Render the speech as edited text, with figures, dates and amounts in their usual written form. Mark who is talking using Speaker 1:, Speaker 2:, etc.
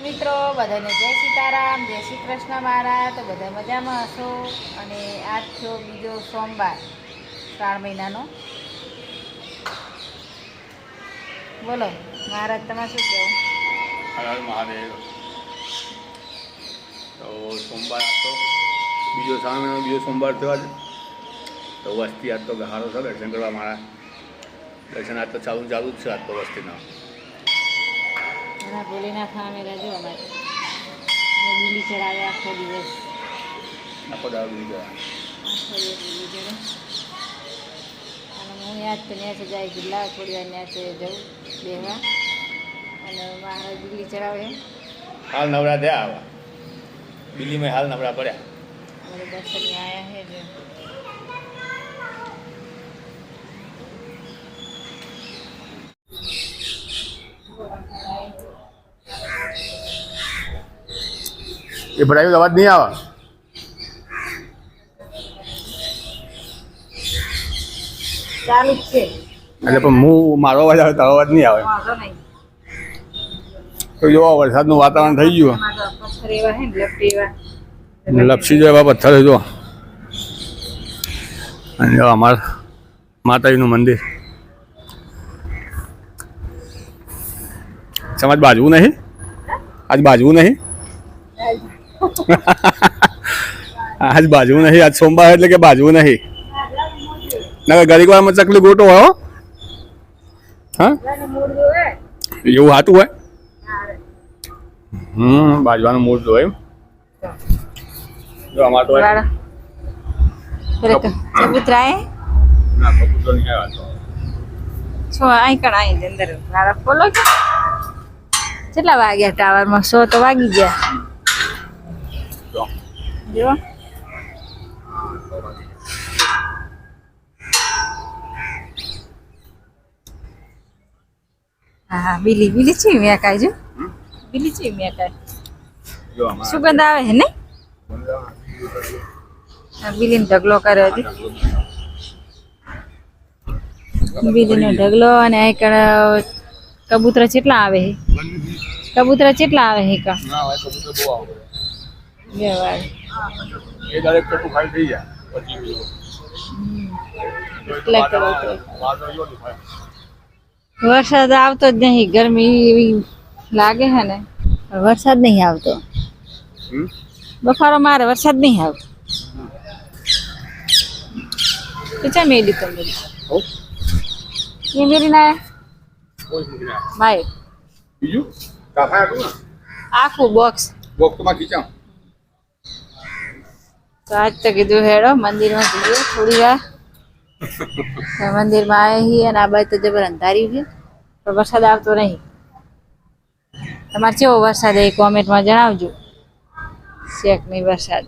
Speaker 1: મિત્રો બધાને જય સીતારામ, જય શ્રી કૃષ્ણ મારા. તો બધા મજામાં હશો. અને આજ થયો બીજો સોમવાર શ્રાવણ મહિનાનો. બોલો મહારાજ, તમારે શું કહેવું?
Speaker 2: હર હર મહાદેવ. તો સોમવાર હતો, બીજો શ્રાવણ મહિનાનો બીજો સોમવાર થયો આજે. તો વસ્તી આજ તો ગહારો છે દર્શન કરવા મારા. દર્શન આજ તો ચાલુ જ છે આજ તો વસ્તીના.
Speaker 1: એના ભોલેનાથ સામે રહેજો. અમારે લીલી ચડાવે આખો દિવસ,
Speaker 2: આખો દાડો બીજો
Speaker 1: આખો દિવસ લીલી ચડે. અને હું યાદ તો ન્યાસે જાય જિલ્લા થોડી વાર ન્યાસે જવું બેહવા. અને મહારાજ લીલી ચડાવે.
Speaker 2: હાલ નવરા થયા આવા દિલ્હીમાં, હાલ નવરા પડ્યા.
Speaker 1: અમારે દર્શની આવ્યા છે જો.
Speaker 2: એ ભરાયું અવાજ નહીં આવે.
Speaker 1: ચાલુ જ છે
Speaker 2: એટલે પણ હું મારો અવાજ આવે તારો અવાજ નહીં આવે.
Speaker 1: વાંધો નહીં.
Speaker 2: તો જો વરસાદનું વાતાવરણ થઈ ગયું.
Speaker 1: પથ્થર એવા છે ને લપટી એવા.
Speaker 2: લપસી જાય એવા પથ્થર જો. અને જો અમારા માતાજીનું મંદિર. સમાજ બાજવું નહીં, આજ બાજવું નહીં. આજ બાજવું નહીં, આજ સોમવાર એટલે કે બાજવું નહીં. ના ગરીબ વાળામાં ચકલી ગોટો હોય હો. હા એવું હાતું હોય. બાજવાનું મૂળ જો એમ. જો અમાર તો
Speaker 1: કબૂતરા એ
Speaker 2: ના કબૂતર નહીં આવ્યા તો.
Speaker 1: શું અહીં કણ અહીં અંદર મારા ફોલો કે કેટલા વાગ્યા ટાવરમાં? 100 તો વાગી ગયા જો. હા બીલી બીલી છે મેં કાઈ જો. બીલી છે મેં કાઈ
Speaker 2: જો અમાર
Speaker 1: સુગંધ આવે છે ને. બીલીનો ઢગલો કર્યો હતી. બીલીનો ઢગલો. અને અહીં કણ કબૂતરા કેટલા આવે છે? કબૂતરા કેટલા આવે છે? કા
Speaker 2: ના હોય કબૂતર બહુ આવે.
Speaker 1: વ્યવહાર
Speaker 2: એ દરેક ટોટું ખાલી થઈ જાય પછી
Speaker 1: કેટલા કબૂતરો.
Speaker 2: વાદળ જો ને ભાઈ.
Speaker 1: વરસાદ આવતો જ નહીં, ગરમી એવી લાગે છે ને, પણ વરસાદ નહીં આવતો. બફારો મારે, વરસાદ નહીં આવતો. તો ચા મેલી તો મેલી એ મેલી ના ભાઈ
Speaker 2: બીજું કાફા હતું ને
Speaker 1: આખું બોક્સ.
Speaker 2: બોક્સ તો માં ખીચામ.
Speaker 1: તો આજ તો કીધું હેડો મંદિરમાં જઈએ થોડી વાર. મંદિરમાં આવ્યા છીએ અને આ બાજુ તો જબર અંધાર્યું છે, પણ વરસાદ આવતો નહીં. તમારે કેવો વરસાદ એ કોમેન્ટમાં જણાવજો. શેક નહીં વરસાદ.